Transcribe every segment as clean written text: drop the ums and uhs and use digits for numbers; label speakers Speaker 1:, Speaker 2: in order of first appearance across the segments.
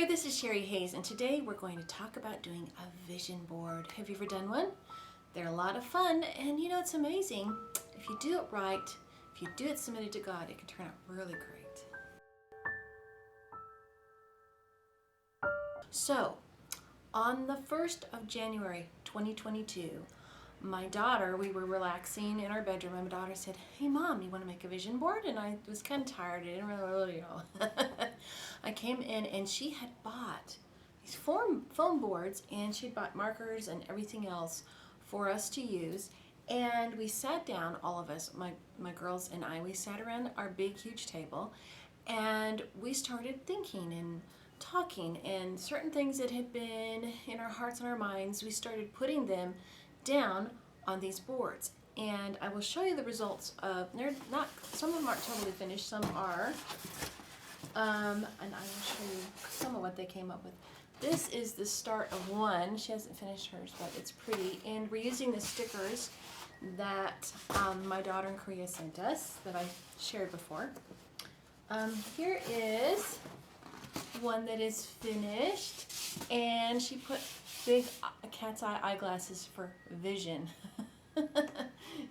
Speaker 1: there, this is Sherry Hayes, and today we're going to talk about doing a vision board. Have you ever done one? They're a lot of fun, and you know, it's amazing. If you do it right, if you do it submitted to God, it can turn out really great. So, on the 1st of January 2022, my daughter, we were relaxing in our bedroom, and my daughter said, "Hey Mom, you want to make a vision board?" And I was kind of tired. I didn't really, I came in and she had bought these foam boards, and she'd bought markers and everything else for us to use. And we sat down, all of us, my girls and I, we sat around our big, huge table, and we started thinking and talking, and certain things that had been in our hearts and our minds, we started putting them down on these boards. And I will show you the results of, they're not, some of them aren't totally finished, some are, and I will show you some of what they came up with. This is the start of one. She hasn't finished hers, but it's pretty, and we're using the stickers that my daughter in Korea sent us that I shared before. Here is one that is finished, and she put big cat's eye eyeglasses for vision.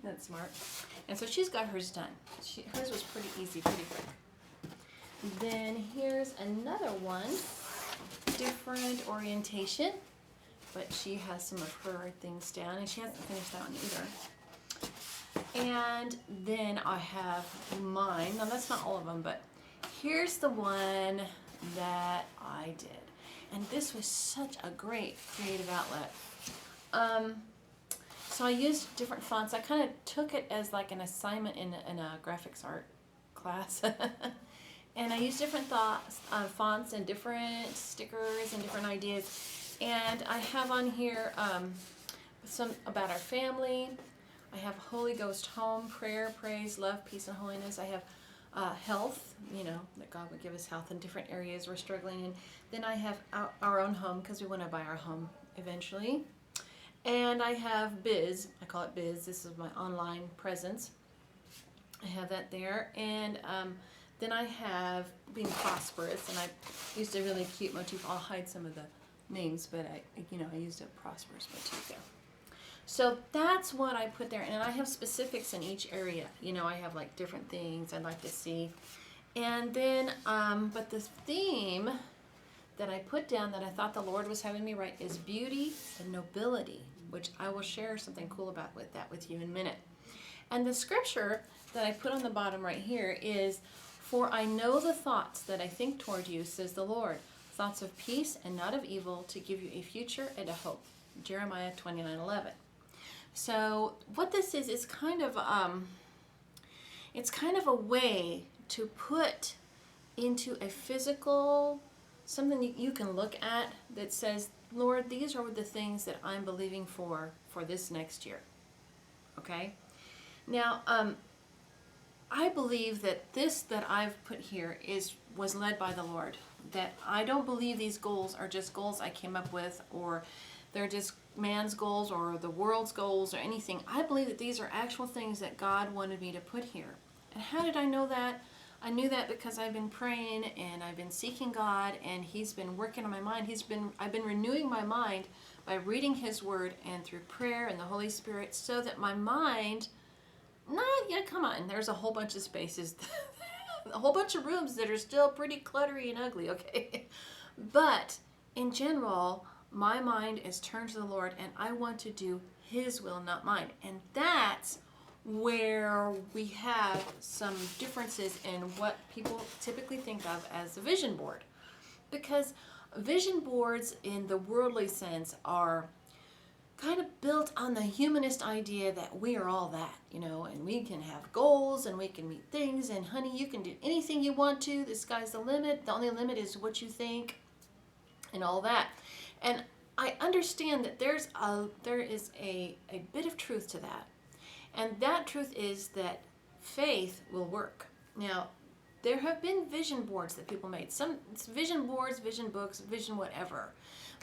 Speaker 1: That's smart. And so she's got hers done. Hers was pretty easy, pretty quick. Then here's another one, different orientation, but she has some of her things down, and she hasn't finished that one either. And then I have mine. Now that's not all of them, but here's the one that I did. And this was such a great creative outlet. So I used different fonts. I kind of took it as like an assignment in a graphics art class. And I used different fonts and different stickers and different ideas. And I have on here some about our family. I have Holy Ghost home, prayer, praise, love, peace, and holiness. I have health, you know, that God would give us health in different areas we're struggling in. Then I have our own home, because we want to buy our home eventually. And I have biz, I call it biz, this is my online presence. I have that there. And then I have being prosperous, and I used a really cute motif. I'll hide some of the names, but I used a prosperous motif there. So that's what I put there, and I have specifics in each area. You know, I have like different things I'd like to see. And then, but the theme that I put down that I thought the Lord was having me write is beauty and nobility, which I will share something cool about with you in a minute. And the scripture that I put on the bottom right here is, "For I know the thoughts that I think toward you, says the Lord, thoughts of peace and not of evil, to give you a future and a hope." Jeremiah 29:11. So what this is kind of it's kind of a way to put into a physical, something that you can look at that says, "Lord, these are the things that I'm believing for this next year." Okay? Now, I believe that this that I've put here was led by the Lord. That I don't believe these goals are just goals I came up with, or they're just man's goals or the world's goals or anything. I believe that these are actual things that God wanted me to put here. And how did I know that? I knew that because I've been praying and I've been seeking God, and He's been working on my mind. I've been renewing my mind by reading His Word and through prayer and the Holy Spirit, so that my mind, come on, there's a whole bunch of spaces, a whole bunch of rooms that are still pretty cluttery and ugly, okay? But in general, my mind is turned to the Lord, and I want to do His will, not mine. And that's where we have some differences in what people typically think of as a vision board. Because vision boards in the worldly sense are kind of built on the humanist idea that we are all that, you know, and we can have goals and we can meet things, and honey, you can do anything you want to. The sky's the limit. The only limit is what you think and all that. And I understand that there is a bit of truth to that. And that truth is that faith will work. Now, there have been vision boards that people made. Some vision boards, vision books, vision whatever.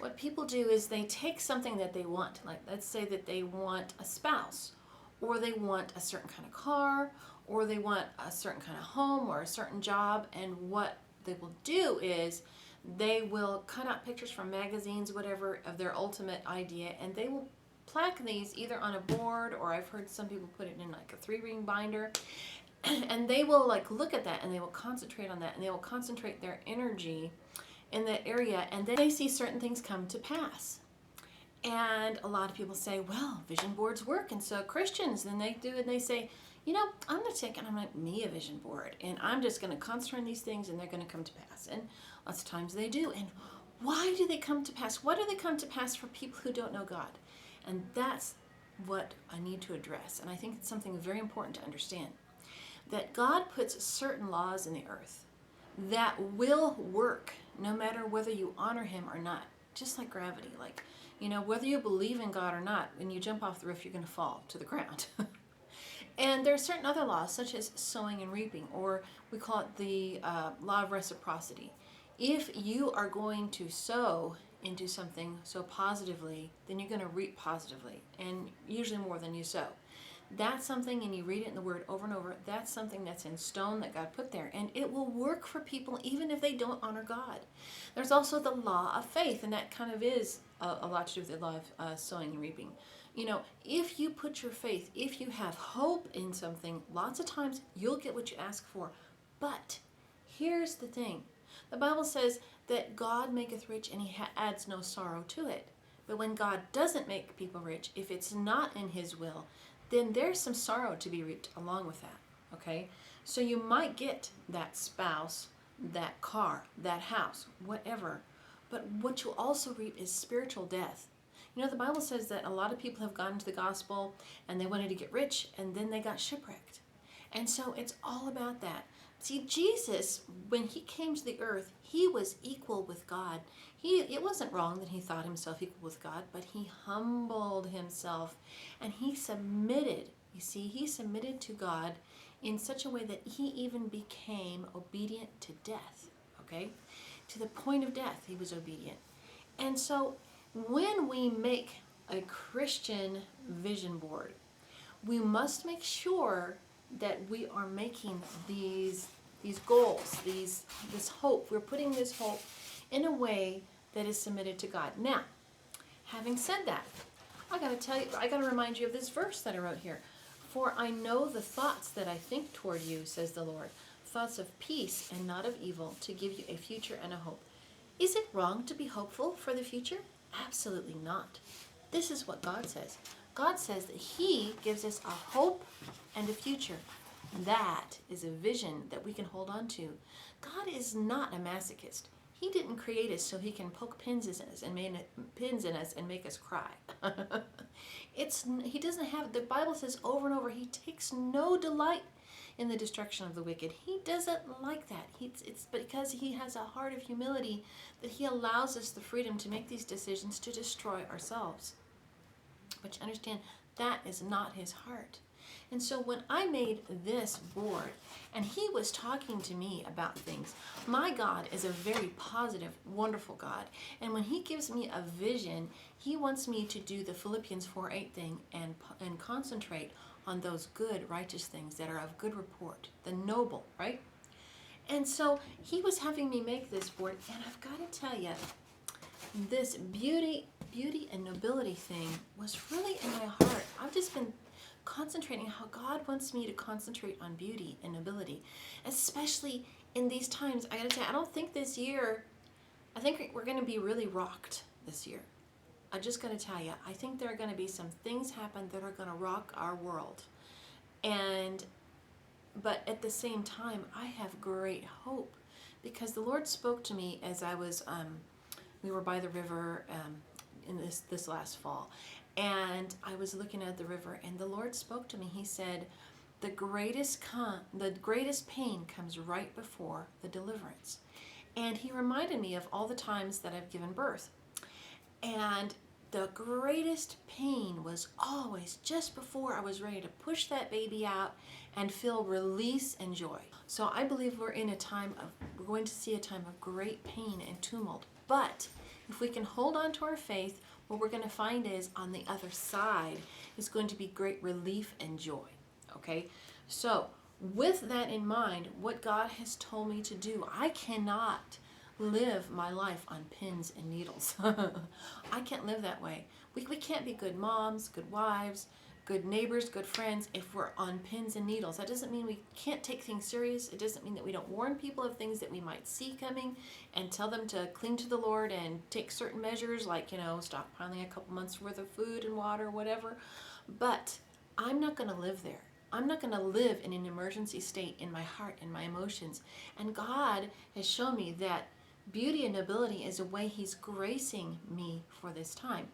Speaker 1: What people do is they take something that they want. Like, let's say that they want a spouse, or they want a certain kind of car, or they want a certain kind of home or a certain job. And what they will do is They will cut out pictures from magazines, whatever, of their ultimate idea, and they will plaque these either on a board, or I've heard some people put it in like a 3-ring binder, and they will like look at that and they will concentrate on that, and they will concentrate their energy in that area, and then they see certain things come to pass. And a lot of people say, well, vision boards work, and so Christians, then they do, and they say, you know, I'm going to take, and I'm like, me a vision board, and I'm just going to concentrate on these things, and they're going to come to pass. And lots of times they do. And why do they come to pass? Why do they come to pass for people who don't know God? And that's what I need to address. And I think it's something very important to understand, that God puts certain laws in the earth that will work no matter whether you honor him or not. Just like gravity, like, you know, whether you believe in God or not, when you jump off the roof, you're going to fall to the ground. And there are certain other laws, such as sowing and reaping, or we call it the law of reciprocity. If you are going to sow into something so positively, then you're going to reap positively, and usually more than you sow. That's something, and you read it in the Word over and over, that's something that's in stone that God put there, and it will work for people even if they don't honor God. There's also the law of faith, and that kind of is a lot to do with the law of sowing and reaping. You know, if you put your faith, if you have hope in something, lots of times you'll get what you ask for. But here's the thing. The Bible says that God maketh rich and he adds no sorrow to it. But when God doesn't make people rich, if it's not in his will, then there's some sorrow to be reaped along with that, okay? So you might get that spouse, that car, that house, whatever, but what you'll also reap is spiritual death. You know, the Bible says that a lot of people have gone into the gospel and they wanted to get rich, and then they got shipwrecked. And so it's all about that. See, Jesus, when he came to the earth, he was equal with God. It wasn't wrong that he thought himself equal with God, but he humbled himself and he submitted. You see, he submitted to God in such a way that he even became obedient to death, okay? To the point of death, he was obedient. And so when we make a Christian vision board, we must make sure that we are making these goals, this hope. We're putting this hope in a way that is submitted to God. Now, having said that, I got to remind you of this verse that I wrote here. For I know the thoughts that I think toward you, says the Lord, thoughts of peace and not of evil, to give you a future and a hope. Is it wrong to be hopeful for the future? Absolutely not. This is what God says. God says that he gives us a hope and a future. That is a vision that we can hold on to. God is not a masochist. He didn't create us so he can poke pins in us and make us cry. He doesn't have, the Bible says over and over, he takes no delight in the destruction of the wicked. He doesn't like that. It's because he has a heart of humility that he allows us the freedom to make these decisions to destroy ourselves. But you understand, that is not his heart. And so when I made this board, and he was talking to me about things, my God is a very positive, wonderful God. And when he gives me a vision, he wants me to do the Philippians 4:8 thing and concentrate on those good, righteous things that are of good report, the noble, right? And so he was having me make this board, and I've got to tell you, this beauty and nobility thing was really in my heart. I've just been concentrating how God wants me to concentrate on beauty and nobility, especially in these times. I gotta tell you, I don't think this year, I think we're gonna be really rocked this year. I just gotta tell you, I think there are gonna be some things happen that are gonna rock our world. But at the same time, I have great hope, because the Lord spoke to me as I was, we were by the river in this last fall, and I was looking at the river, and the Lord spoke to me. He said, the greatest pain comes right before the deliverance. And he reminded me of all the times that I've given birth. And the greatest pain was always just before I was ready to push that baby out and feel release and joy. So I believe we're going to see a time of great pain and tumult. But if we can hold on to our faith, what we're going to find is on the other side is going to be great relief and joy. Okay? So with that in mind, what God has told me to do, I cannot live my life on pins and needles. I can't live that way. We can't be good moms, good wives, good neighbors, good friends if we're on pins and needles. That doesn't mean we can't take things serious. It doesn't mean that we don't warn people of things that we might see coming and tell them to cling to the Lord and take certain measures like, stockpiling a couple months worth of food and water, whatever. But I'm not going to live there. I'm not going to live in an emergency state in my heart and my emotions. And God has shown me that beauty and nobility is a way He's gracing me for this time.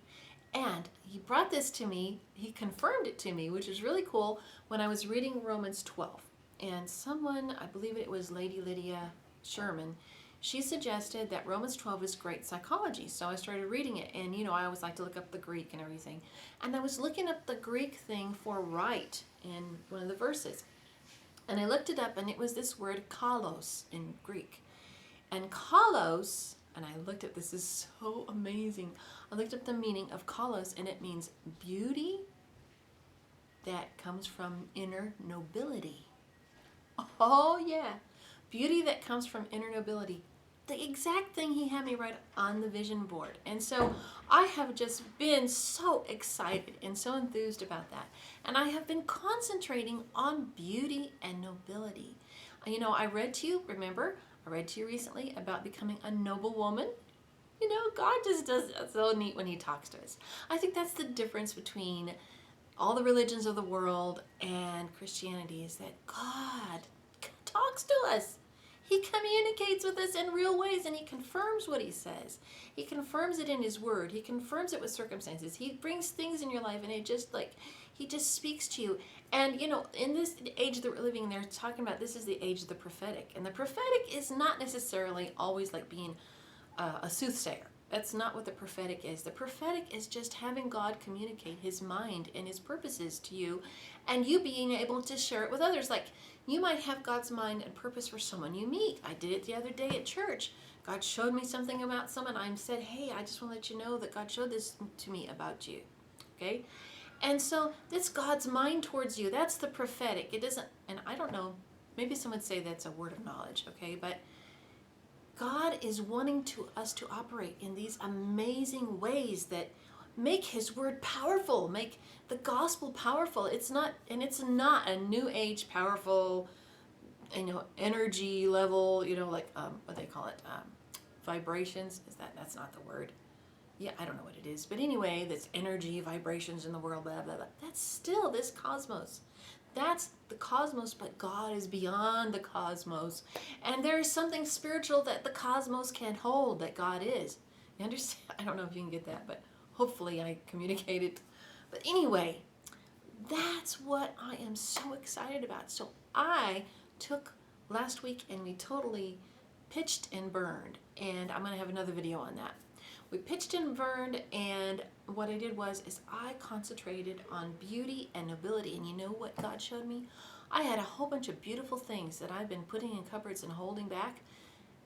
Speaker 1: And He brought this to me, He confirmed it to me, which is really cool, when I was reading Romans 12. And someone, I believe it was Lady Lydia Sherman, she suggested that Romans 12 is great psychology. So I started reading it, and I always like to look up the Greek and everything. And I was looking up the Greek thing for right in one of the verses. And I looked it up, and it was this word kalos in Greek. And kalos, and I looked at this, is so amazing. I looked up the meaning of kalos, and it means beauty that comes from inner nobility. Oh yeah, beauty that comes from inner nobility. The exact thing He had me write on the vision board. And so I have just been so excited and so enthused about that. And I have been concentrating on beauty and nobility. I read to you, remember, I read to you recently about becoming a noble woman. God just does so neat when He talks to us. I think that's the difference between all the religions of the world and Christianity, is that God talks to us. He communicates with us in real ways, and He confirms what He says. He confirms it in His Word. He confirms it with circumstances. He brings things in your life, and He just speaks to you. And, in this age that we're living in, they're talking about this is the age of the prophetic. And the prophetic is not necessarily always like being a soothsayer. That's not what the prophetic is. The prophetic is just having God communicate His mind and His purposes to you, and you being able to share it with others. Like, you might have God's mind and purpose for someone you meet. I did it the other day at church. God showed me something about someone. I said, hey, I just want to let you know that God showed this to me about you. Okay? And so that's God's mind towards you. That's the prophetic. It doesn't, and I don't know, maybe some would say that's a word of knowledge, okay? But God is wanting us to operate in these amazing ways that make His Word powerful, make the gospel powerful. It's not a new age powerful, energy level, like what they call it, vibrations. That's not the word? Yeah, I don't know what it is, but anyway, that's energy, vibrations in the world, blah blah blah. That's still this cosmos. That's the cosmos, but God is beyond the cosmos. And there is something spiritual that the cosmos can't hold, that God is. You understand? I don't know if you can get that, but hopefully I communicated. But anyway, that's what I am so excited about. So I took last week and we totally pitched and burned. And I'm going to have another video on that. We pitched and burned, and what I did is I concentrated on beauty and nobility. And you know what God showed me? I had a whole bunch of beautiful things that I've been putting in cupboards and holding back.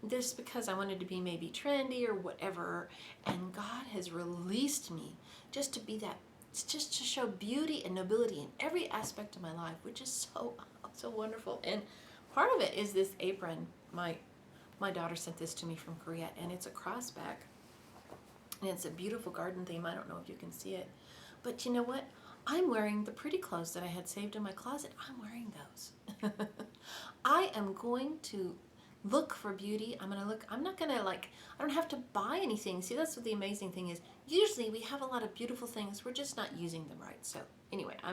Speaker 1: This because I wanted to be maybe trendy or whatever. And God has released me just to be that, just to show beauty and nobility in every aspect of my life, which is so wonderful. And part of it is this apron. My daughter sent this to me from Korea, and it's a crossback. And it's a beautiful garden theme. I don't know if you can see it. But you know what? I'm wearing the pretty clothes that I had saved in my closet. I'm wearing those. I am going to look for beauty. I'm not going to I don't have to buy anything. See, that's what the amazing thing is. Usually we have a lot of beautiful things. We're just not using them right. So anyway, I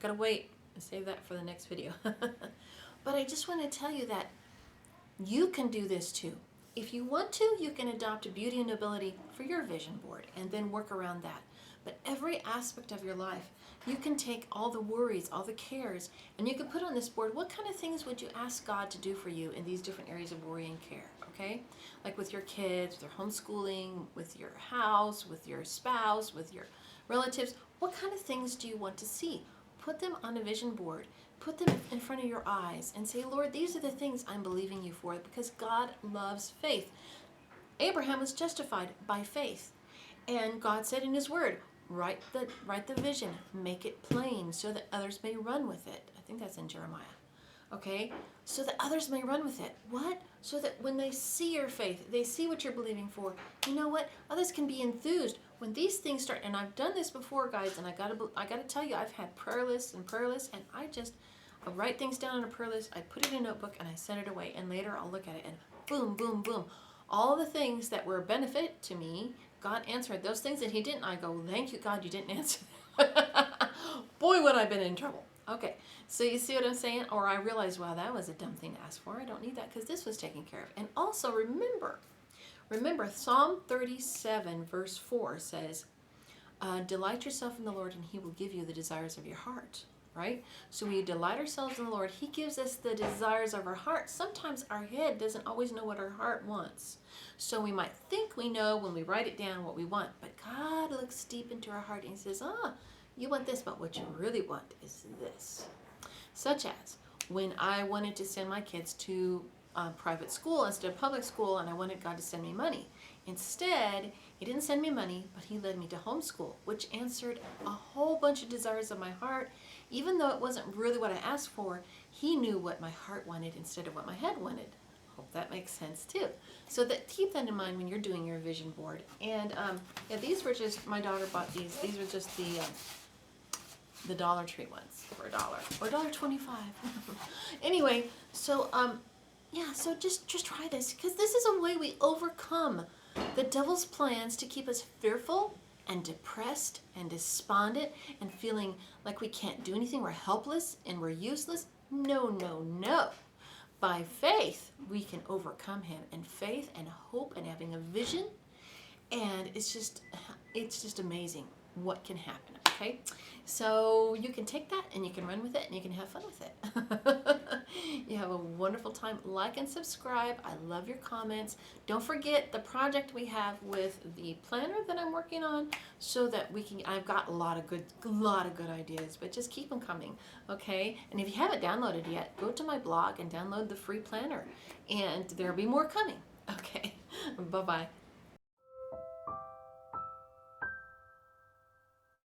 Speaker 1: got to wait and save that for the next video. But I just want to tell you that you can do this too. If you want to, you can adopt a beauty and nobility for your vision board and then work around that. But every aspect of your life, you can take all the worries, all the cares, and you can put on this board, what kind of things would you ask God to do for you in these different areas of worry and care, okay? Like with your kids, with your homeschooling, with your house, with your spouse, with your relatives. What kind of things do you want to see? Put them on a vision board. Put them in front of your eyes and say, Lord, these are the things I'm believing you for, because God loves faith. Abraham was justified by faith. And God said in His Word, write the vision, make it plain so that others may run with it. I think that's in Jeremiah. okay? So that others may run with it. What? So that when they see your faith, they see what you're believing for, you know what? Others can be enthused when these things start. And I've done this before, guys, and I gotta tell you, I've had prayer lists, and I write things down on a prayer list, I put it in a notebook, and I send it away. And later I'll look at it, and boom, boom, boom. All the things that were a benefit to me, God answered. Those things that He didn't, I go, thank you, God, you didn't answer that. Boy, would I've been in trouble. Okay, so you see what I'm saying? Or I realize, wow, that was a dumb thing to ask for. I don't need that because this was taken care of. And also remember, Psalm 37 verse 4 says, delight yourself in the Lord and He will give you the desires of your heart, right? So we delight ourselves in the Lord. He gives us the desires of our heart. Sometimes our head doesn't always know what our heart wants. So we might think we know when we write it down what we want, but God looks deep into our heart and He says, you want this, but what you really want is this. Such as when I wanted to send my kids to private school instead of public school, and I wanted God to send me money. Instead, He didn't send me money, but He led me to homeschool, which answered a whole bunch of desires of my heart. Even though it wasn't really what I asked for, He knew what my heart wanted instead of what my head wanted. Hope that makes sense too. So keep that in mind when you're doing your vision board. And yeah, these were just, my daughter bought these. These were just the Dollar Tree ones for $1 or $1.25. Anyway, so yeah, so just try this, because this is a way we overcome the devil's plans to keep us fearful and depressed and despondent and feeling like we can't do anything, we're helpless and we're useless. No, no, no. By faith, we can overcome him, and faith and hope and having a vision, and it's just amazing what can happen, okay? So you can take that and you can run with it and you can have fun with it. You have a wonderful time. Like and subscribe. I love your comments. Don't forget the project we have with the planner that I'm working on, so that we can, I've got a lot of good ideas, but just keep them coming, okay? And if you haven't downloaded yet, go to my blog and download the free planner, and there'll be more coming. Okay, bye-bye.